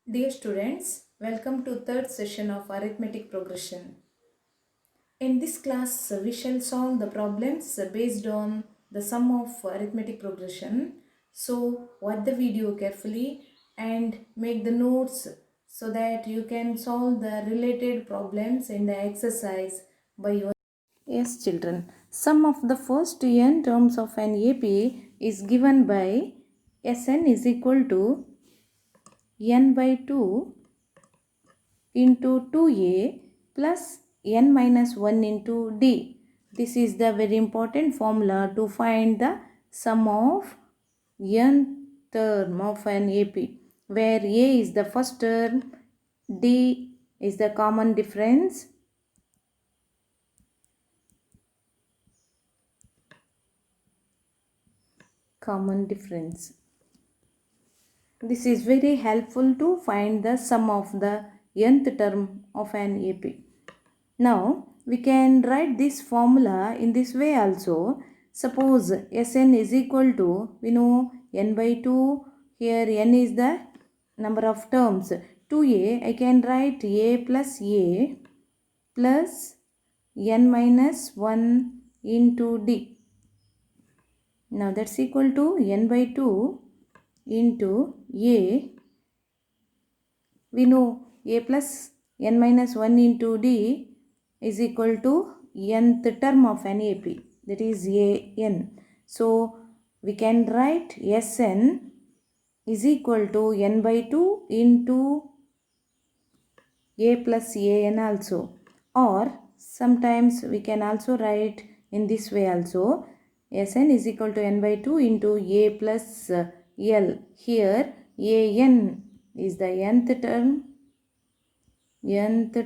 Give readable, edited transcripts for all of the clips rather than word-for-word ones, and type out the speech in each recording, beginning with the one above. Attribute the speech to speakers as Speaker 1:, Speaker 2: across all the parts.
Speaker 1: Dear students, welcome to third session of arithmetic progression. In this class, we shall solve the problems based on the sum of arithmetic progression. So, watch the video carefully and make the notes so that you can solve the related problems in the exercise by your. Yes, children. Sum of the first n terms of an AP is given by Sn is equal to n by 2 into 2a plus n minus 1 into d. This is the very important formula to find the sum of n term of an AP, where a is the first term, d is the common difference, This is very helpful to find the sum of the nth term of an AP. Now, we can write this formula in this way also. Suppose Sn is equal to, we know n by 2, here n is the number of terms. 2a, I can write a plus n minus 1 into d. Now, that's equal to n by 2 into a. We know a plus n minus 1 into d is equal to nth term of an AP, that is an. So, we can write Sn is equal to n by 2 into a plus an also, or sometimes we can also write in this way also. Sn is equal to n by 2 into a plus l. Here an is the nth term and L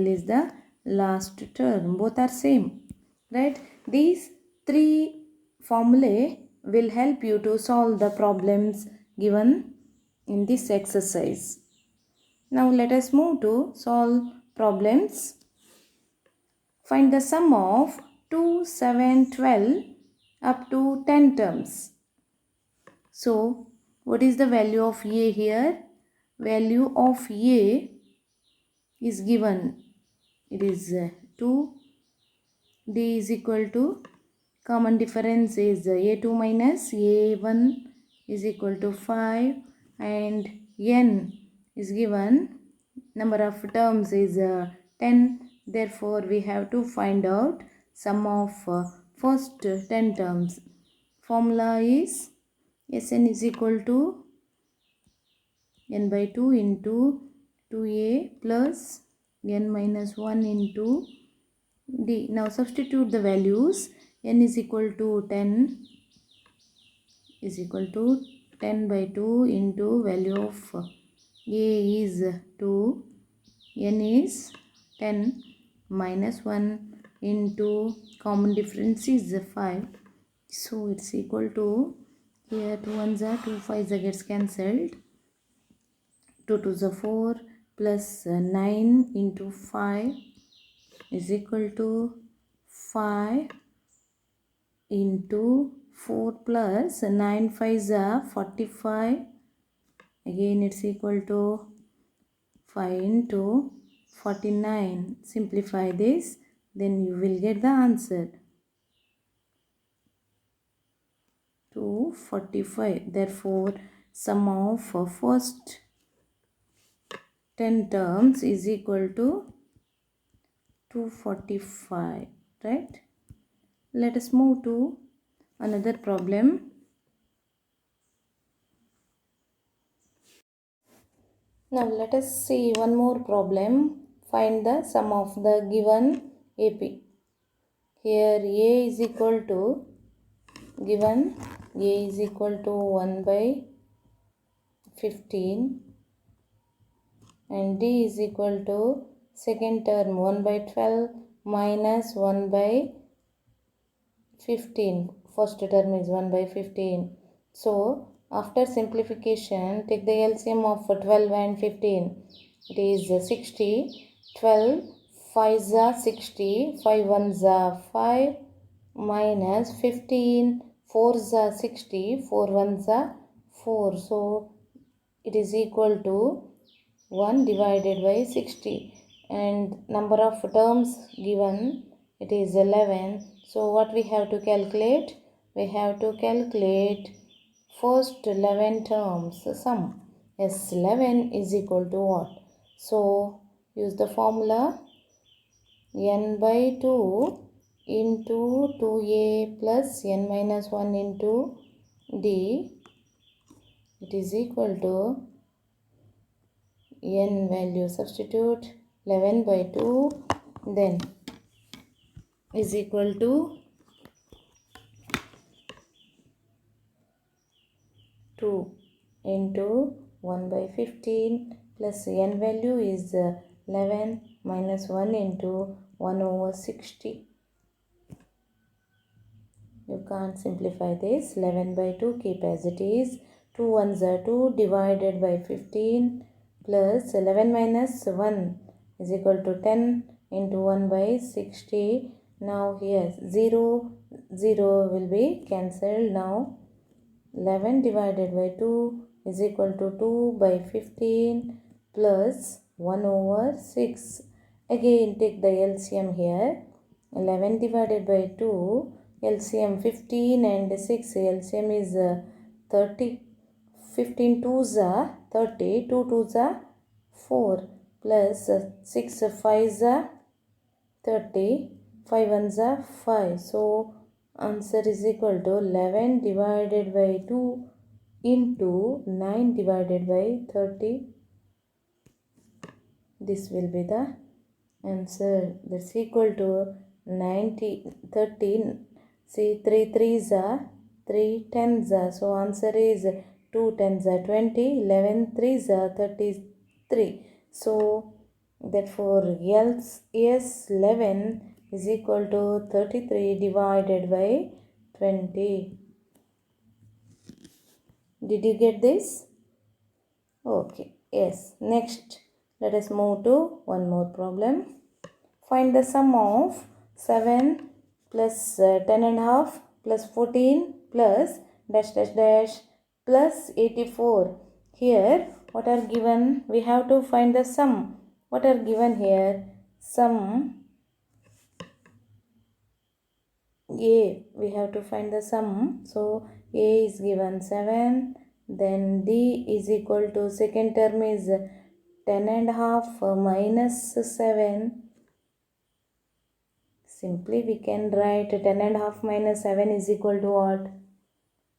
Speaker 1: is the last term. Both are same, right? These three formulae will help you to solve the problems given in this exercise. Now let us move to solve problems. Find the sum of 2, 7, 12 up to 10 terms. So, what is the value of A here? Value of A is given. It is 2. D is equal to, common difference is A2 minus A1 is equal to 5, and N is given. Number of terms is 10. Therefore, we have to find out sum of first 10 terms. Formula is Sn is equal to n by 2 into 2a plus n minus 1 into d. Now substitute the values. N is equal to 10 is equal to 10 by 2 into value of a is 2, n is 10 minus 1 into common difference is 5. So it's equal to, here 2 1s are 2 5s gets cancelled. 2 2s are 4 plus 9 into 5 is equal to 5 into 4 plus 9 5s are 45. Again it's equal to 5 into 49. Simplify this, then you will get the answer. 245. Therefore, sum of first 10 terms is equal to 245, right? Let us move to another problem. Now let us see one more problem. Find the sum of the given AP. Here A is equal to, given A is equal to 1 by 15 and D is equal to second term 1 by 12 minus 1 by 15. First term is 1 by 15. So, after simplification, take the LCM of 12 and 15. It is 60. 12 5s are 60. 5 1s are 5. minus 15, 4s are 60, 4 1s are 4. So it is equal to 1 divided by 60, and number of terms given, it is 11. So what we have to calculate? We have to calculate first 11 terms sum. Yes, 11 is equal to what? So use the formula n by 2 into 2a plus n minus 1 into d. It is equal to n value, substitute 11 by 2, then is equal to 2 into 1 by 15 plus n value is 11 minus 1 into 1 over 60. You can't simplify this. 11 by 2 keep as it is. 2 ones are 2 divided by 15 plus 11 minus 1 is equal to 10 into 1 by 60. Now here 0 will be cancelled. Now 11 divided by 2 is equal to 2 by 15 plus 1 over 6. Again take the LCM here. 11 divided by 2, LCM 15 and 6, LCM is 30. 15 2s are 30, 2 2s are 4 plus 6 5s are 30, 5 ones are 5. So answer is equal to 11 divided by 2 into 9 divided by 30. This will be the answer. That's equal to 90, 13. See, 3 3s are 3 10s are. So answer is 2 10s are 20, 11 3s are 33. So therefore S11 is equal to 33 divided by 20. Did you get this? Okay. Yes. Next, let us move to one more problem. Find the sum of 7 plus 10 and a half plus 14 plus dash dash dash plus 84. Here, what are given? We have to find the sum. What are given here? Sum A. We have to find the sum. So, A is given 7. Then D is equal to, second term is 10 and a half minus 7. Simply we can write 10 and a half minus 7 is equal to what?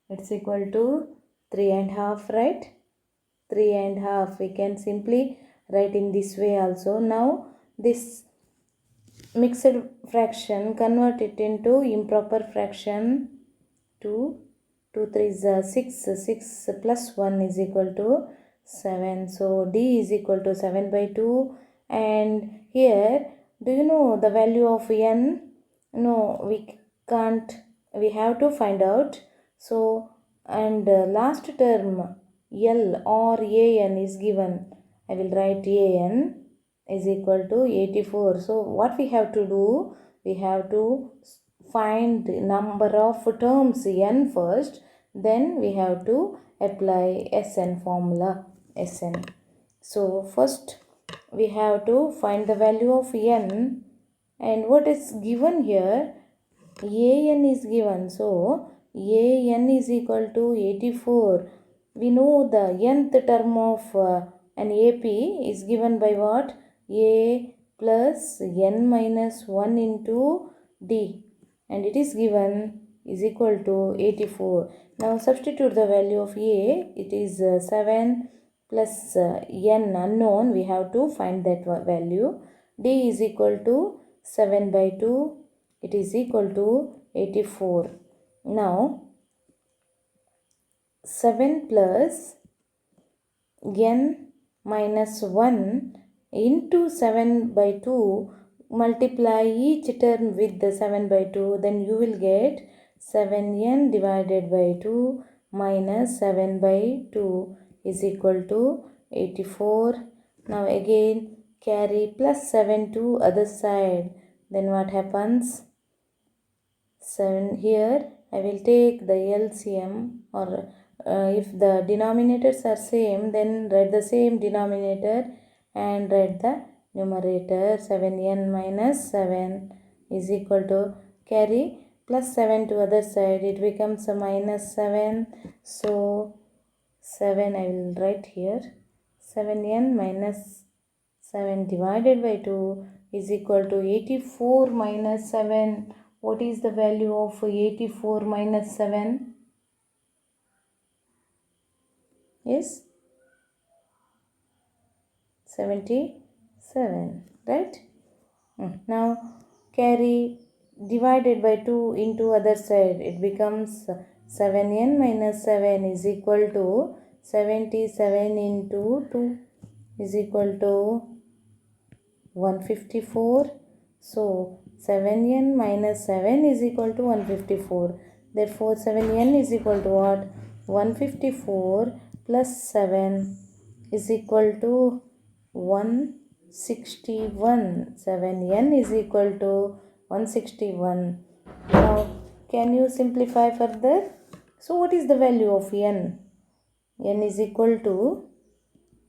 Speaker 1: It's equal to 3 and a half, right? 3 and a half. We can simply write in this way also. Now this mixed fraction, convert it into improper fraction. 2 3 is 6. 6 plus 1 is equal to 7. So D is equal to 7 by 2. And here, do you know the value of n? No, we can't. We have to find out. So, and last term L or AN is given. I will write AN is equal to 84. So, what we have to do? We have to find the number of terms n first, then we have to apply Sn formula. Sn. So first we have to find the value of n, and what is given here? An is given, so An is equal to 84. We know the nth term of an AP is given by what? A plus n minus 1 into D, and it is given is equal to 84. Now substitute the value of A. It is 7 plus n unknown. We have to find that value. D is equal to 7 by 2. It is equal to 84. Now 7 plus n minus 1 into 7 by 2, multiply each term with the 7 by 2, then you will get 7n divided by 2 minus 7 by 2 is equal to 84. Now again carry plus 7 to other side. Then what happens? 7 here. I will take the LCM, or if the denominators are same, then write the same denominator and write the numerator. 7n minus 7 is equal to, carry plus 7 to other side, it becomes a minus 7. So 7 I will write here. 7n minus 7 divided by 2 is equal to 84 minus 7. What is the value of 84 minus 7? Yes, 77, right? Now carry divided by 2 into other side, it becomes 7n minus 7 is equal to 77 into 2 is equal to 154. So 7n minus 7 is equal to 154. Therefore 7n is equal to what? 154 plus 7 is equal to 161. 7n is equal to 161. Now can you simplify further? So what is the value of n? n is equal to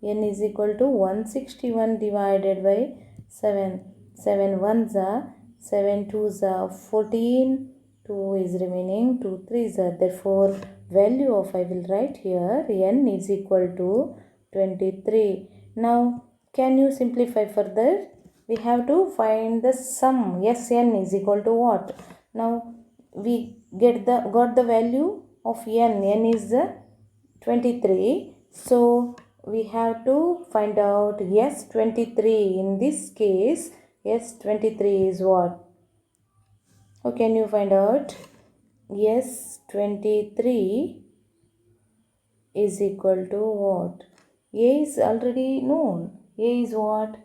Speaker 1: 161 divided by 7. 7 ones are 7 twos are 14. 2 is remaining, 2 threes are. Therefore value of, I will write here, n is equal to 23. Now can you simplify further? We have to find the sum. Sn is equal to what? Now we got the value of n. N is 23. So we have to find out S23. In this case, S23 is what? How can you find out? S23 is equal to what? A is already known. A is what?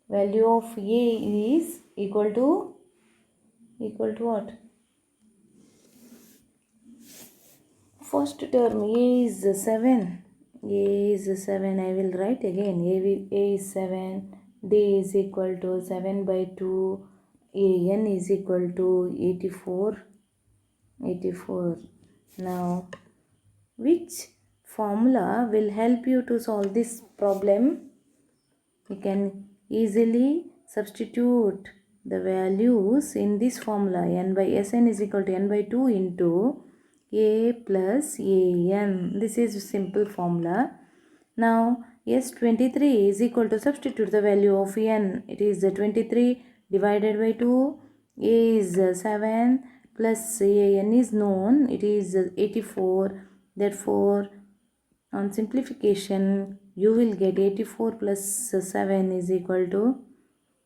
Speaker 1: Value of A is equal to what? First term, A is 7. A is 7. I will write again. A is 7. D is equal to 7 by 2. An is equal to 84. Now, which formula will help you to solve this problem? You can easily substitute the values in this formula. N by Sn is equal to n by 2 into A plus An. This is a simple formula. Now S23 is equal to, substitute the value of n. It is 23 divided by 2. A is 7 plus An is known. It is 84. Therefore on simplification you will get 84 plus 7 is equal to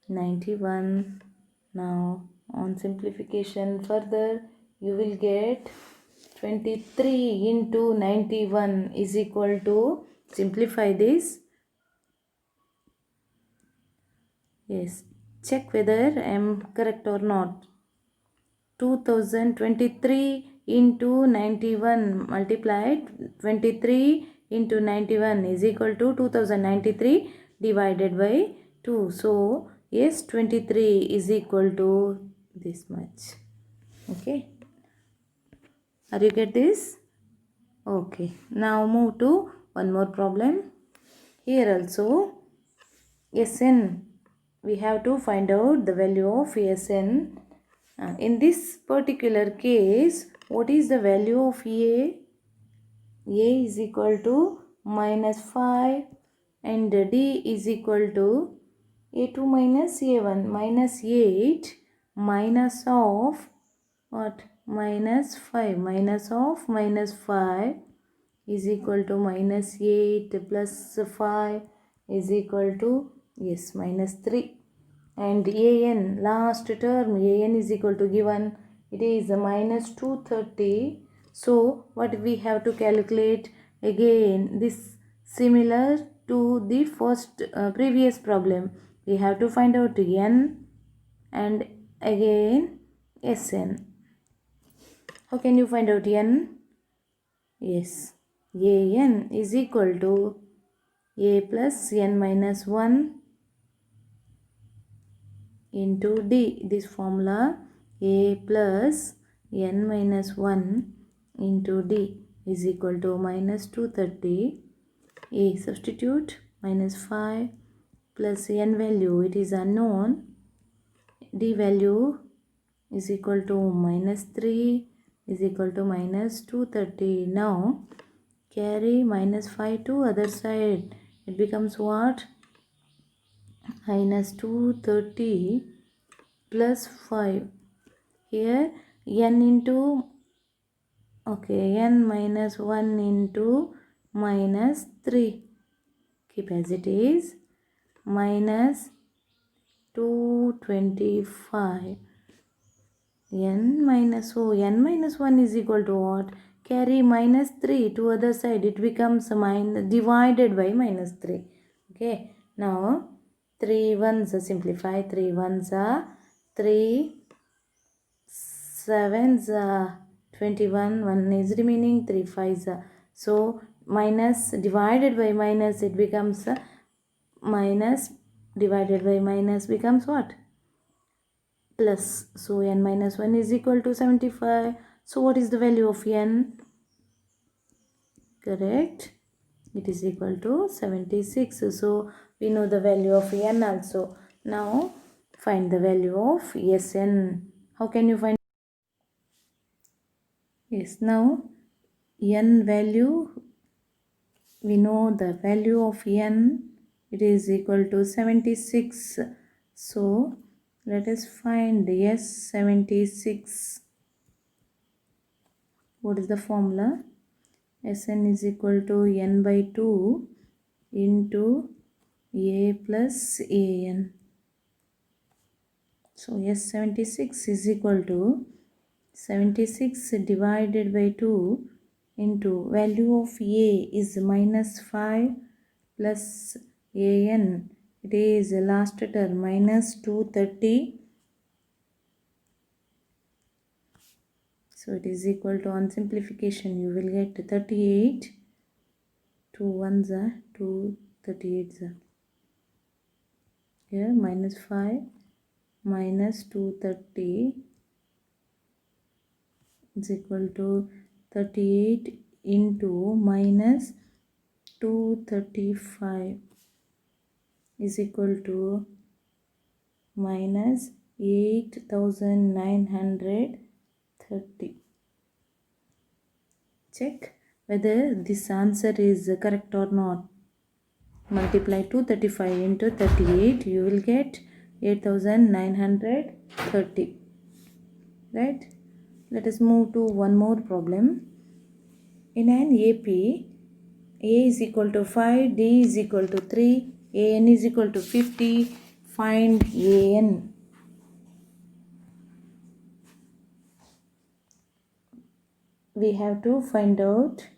Speaker 1: 91. Now on simplification further you will get 23 into 91 is equal to, simplify this. Yes, check whether I am correct or not. 2023 into 91 multiplied 23 into 91 is equal to 2093 divided by 2. So yes, 23 is equal to this much. Okay, are you get this? Okay, now move to one more problem. Here also Sn, we have to find out the value of Sn. In this particular case, what is the value of A? A is equal to minus 5 and D is equal to A2 minus A1 minus 8 minus of what? Minus 5. Minus of minus 5 is equal to minus 8 plus 5 is equal to, yes, minus 3. And An, last term, An is equal to given, it is minus 230. So what we have to calculate again, this similar to the first previous problem, we have to find out n and again Sn. How can you find out n? Yes, An is equal to A plus n minus 1 into D. This formula, A plus n minus 1 into d is equal to minus 230. A substitute minus 5 plus n value, it is unknown. D value is equal to minus 3 is equal to minus 230. Now carry minus 5 to other side. It becomes what? Minus 230 plus 5. Here n into, okay, n minus 1 into minus 3. Keep as it is. Minus 225. n minus 1 is equal to what? Carry minus 3 to other side. It becomes divided by minus 3. Okay. Now 3 ones simplify. 3 ones are 3 sevens are 21. 1 is remaining. 3 fives are. So minus divided by minus, it becomes minus divided by minus becomes what? Plus. So n minus 1 is equal to 75. So what is the value of n? Correct. It is equal to 76. So we know the value of n also. Now find the value of Sn. How can you find? Yes, now n value, we know the value of n, it is equal to 76. So let us find S76. What is the formula? Sn is equal to n by 2 into a plus an. So S76 is equal to 76 divided by 2 into value of a is minus 5 plus an. It is last term minus 230. So it is equal to, on simplification you will get 38. 2 ones are 2, 38s are. Here minus 5 minus 230 is equal to 38 into minus 235 is equal to minus 8930. Check whether this answer is correct or not. Multiply 235 into 38, you will get 8930. Right? Let us move to one more problem. In an AP, A is equal to 5, D is equal to 3, AN is equal to 50. Find AN. We have to find out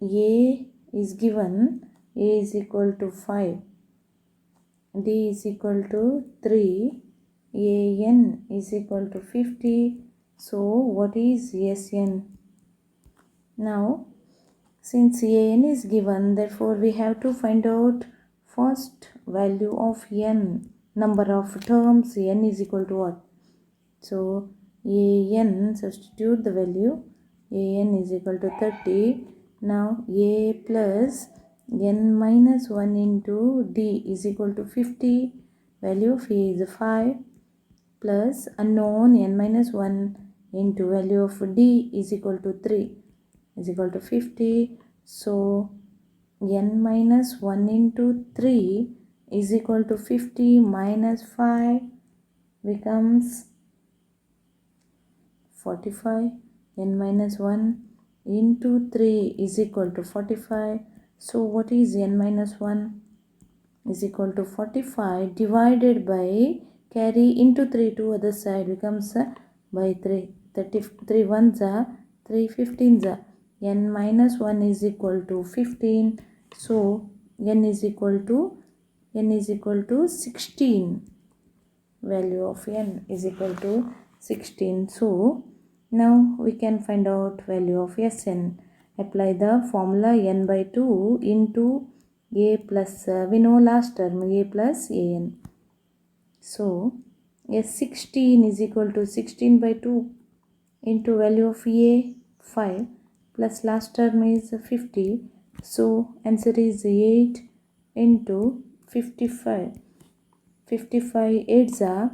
Speaker 1: A is given, A is equal to 5, D is equal to 3, AN is equal to 50. So what is SN? Now since an is given, therefore we have to find out first value of n, number of terms. N is equal to what? So an, substitute the value, an is equal to 30. Now a plus n minus 1 into d is equal to 50. Value of a is 5 plus unknown n minus 1 into value of d is equal to 3 is equal to 50. So n minus 1 into 3 is equal to 50 minus 5 becomes 45. N minus 1 into 3 is equal to 45. So what is n minus 1? Is equal to 45 divided by, carry into 3 to other side becomes by 3. 3 ones are 3 15s are. N minus 1 is equal to 15. So n is equal to 16. Value of n is equal to 16. So now we can find out value of Sn. Apply the formula n by 2 into a plus, we know last term, a plus an. So S16 is equal to 16 by 2. into value of A 5 plus last term is 50. So answer is 8 into 55. 55 8s are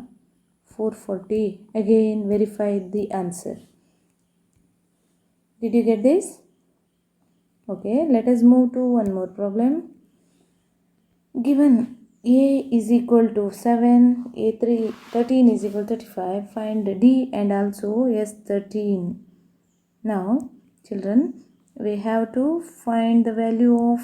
Speaker 1: 440. Again verify the answer. Did you get this? Okay, let us move to one more problem. Given A is equal to 7, A3 13 is equal to 35. Find D and also S13. Now, children, we have to find the value of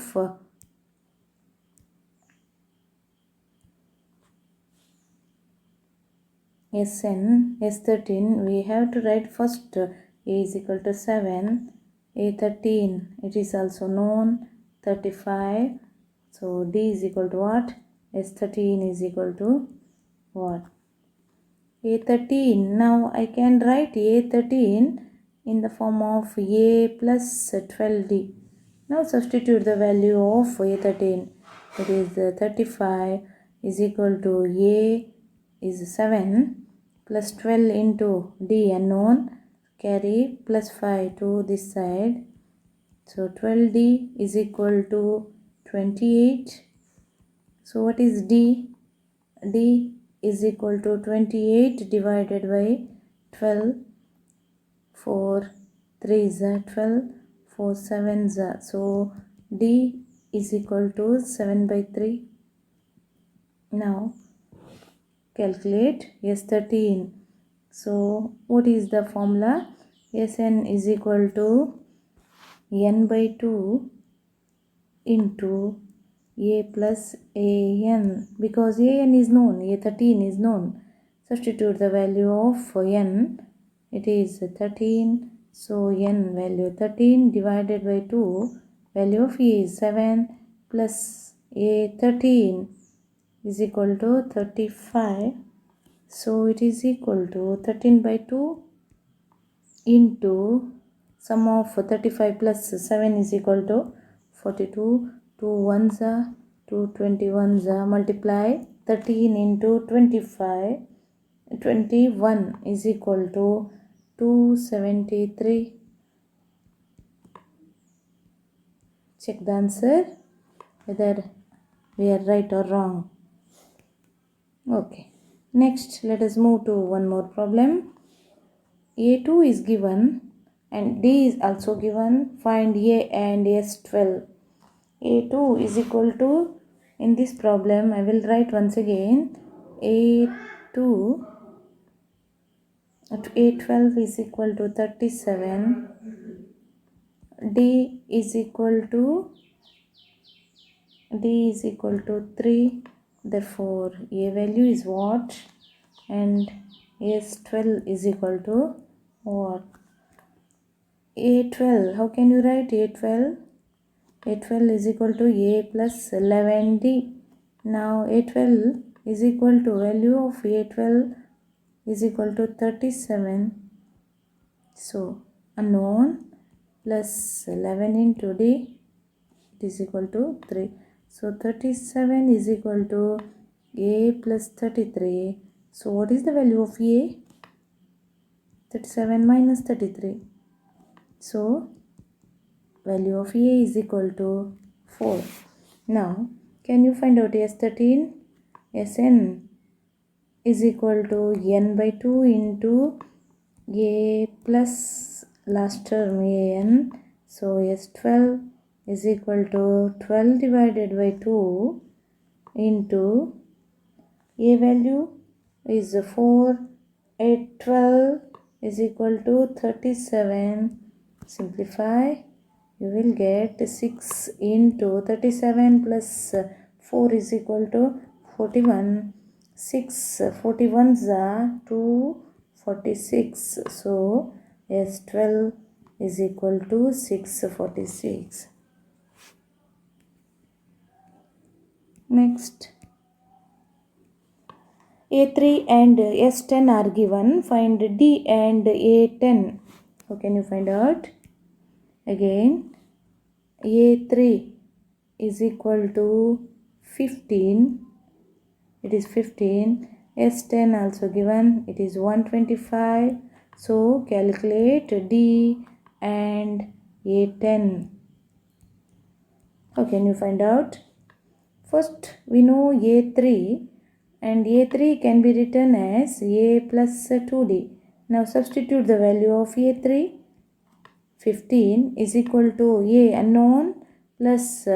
Speaker 1: Sn, S13. We have to write first A is equal to 7, A13. It is also known 35. So D is equal to what? S13 is equal to what? A13. Now I can write A13 in the form of A plus 12D. Now substitute the value of A13. It is 35 is equal to A is 7 plus 12 into D unknown. Carry plus 5 to this side. So 12D is equal to 28. So what is D? D is equal to 28 divided by 12. 4 3 is 12, 4 7 is. So D is equal to 7 by 3. Now calculate S13. So what is the formula? Sn is equal to n by 2 into A plus An, because An is known, A13 is known. Substitute the value of n. It is 13. So n value 13 divided by 2. Value of A is 7 plus A13 is equal to 35. So it is equal to 13 by 2 into sum of 35 plus 7 is equal to 42. 2 1s are 2 21s are, multiply 13 into 25. 21 is equal to 273. Check the answer whether we are right or wrong. Okay, next let us move to one more problem. A2 is given and D is also given. Find A and S12. A2 is equal to, in this problem I will write once again, A2 at A12 is equal to 37. D is equal to 3. Therefore A value is what? And S12 is equal to what? A12. How can you write A12? A12 is equal to A plus 11D. Now A12 is equal to, value of A12 is equal to 37. So unknown plus 11 into D, it is equal to 3. So 37 is equal to A plus 33. So what is the value of A? 37 minus 33. So value of A is equal to 4. Now can you find out S13? Sn is equal to n by 2 into A plus last term An. So S12 is equal to 12 divided by 2 into A value is 4. 8 12 is equal to 37. Simplify. You will get 6 into 37 plus 4 is equal to 41. 6 41s are 246. So S12 is equal to 646. Next, A3 and S10 are given. Find D and A10. How can you find out? Again, A3 is equal to 15. It is 15. S10 also given. It is 125. So calculate D and A10. How can you find out? First we know A3, and A3 can be written as A plus 2D. Now substitute the value of A3. 15 is equal to A unknown plus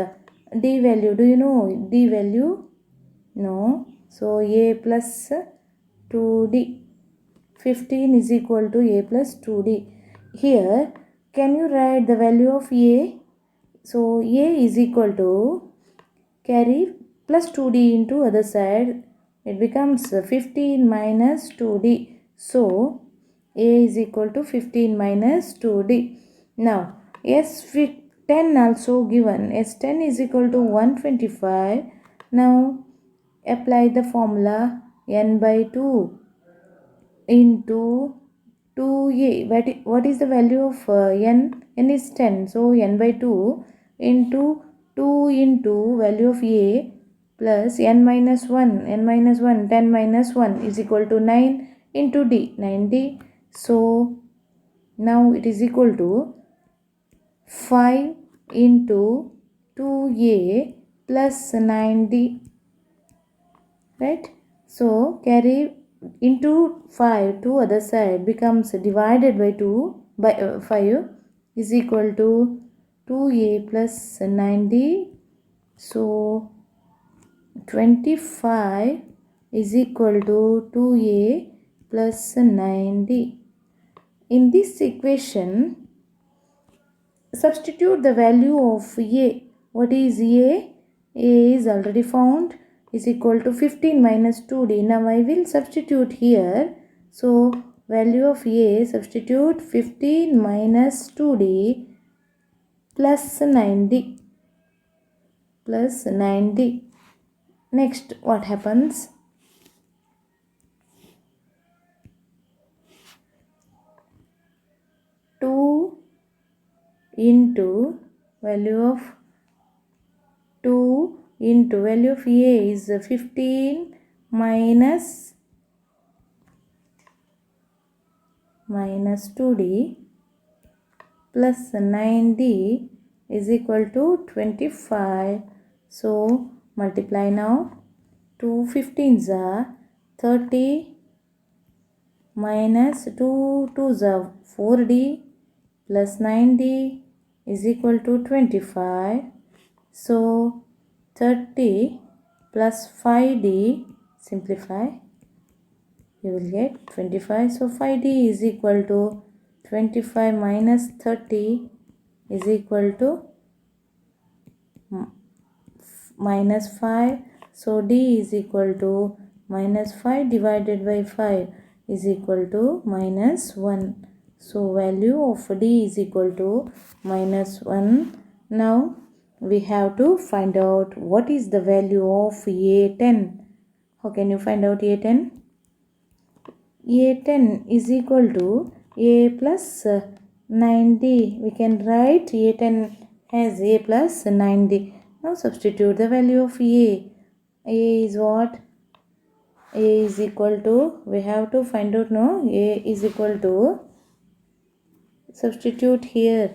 Speaker 1: D value. Do you know D value? No. So A plus 2D. 15 is equal to A plus 2D. Here, can you write the value of A? So A is equal to, carry plus 2D into other side. It becomes 15 minus 2D. So A is equal to 15 minus 2D. Now S10 also given. S10 is equal to 125. Now apply the formula n by 2 into 2A. What is the value of n? N is 10. So n by 2 into 2 into value of A plus n minus 1. N minus 1, 10 minus 1 is equal to 9 into D, 9D. So now it is equal to 5 into 2A plus 9D. Right? So carry into 5 to other side, becomes divided by 2 by 5 is equal to 2A plus 9D. So 25 is equal to 2A plus 9D. In this equation, substitute the value of A. What is A? A is already found, is equal to 15 minus 2D. Now I will substitute here. So value of A, substitute 15 minus 2D plus 9D. Plus 9D. Next, what happens? 2 into value of 2 into value of A is 15 minus 2D plus 9D is equal to 25. So multiply now. 2 15s are 30 minus 2 2s are 4D plus 9D is equal to 25. So 30 plus 5D, simplify, you will get 25. So 5D is equal to 25 minus 30 is equal to minus 5. So D is equal to minus 5 divided by 5 is equal to minus 1. So value of D is equal to minus 1. Now we have to find out what is the value of A10. How can you find out A10? A10 is equal to A plus 9D. We can write A10 as A plus 9D. Now substitute the value of A. A is what? A is equal to, we have to find out, no? A is equal to, substitute here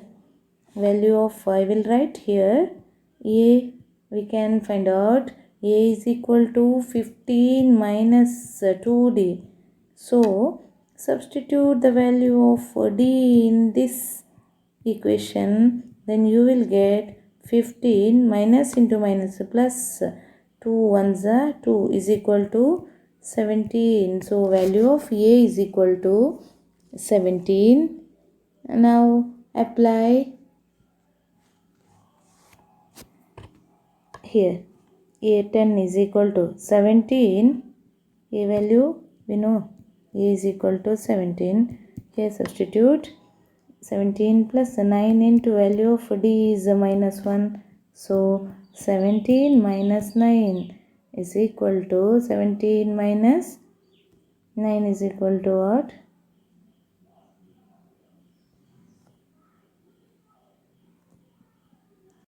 Speaker 1: value of, I will write here A. We can find out A is equal to 15 minus 2D. So substitute the value of D in this equation, then you will get 15 minus into minus plus 2 ones are 2 is equal to 17. So value of A is equal to 17. Now apply here. A10 is equal to 17. A value we know, A is equal to 17. Here substitute 17 plus 9 into value of D is minus 1. So 17 minus 9 is equal to, 17 minus 9 is equal to what?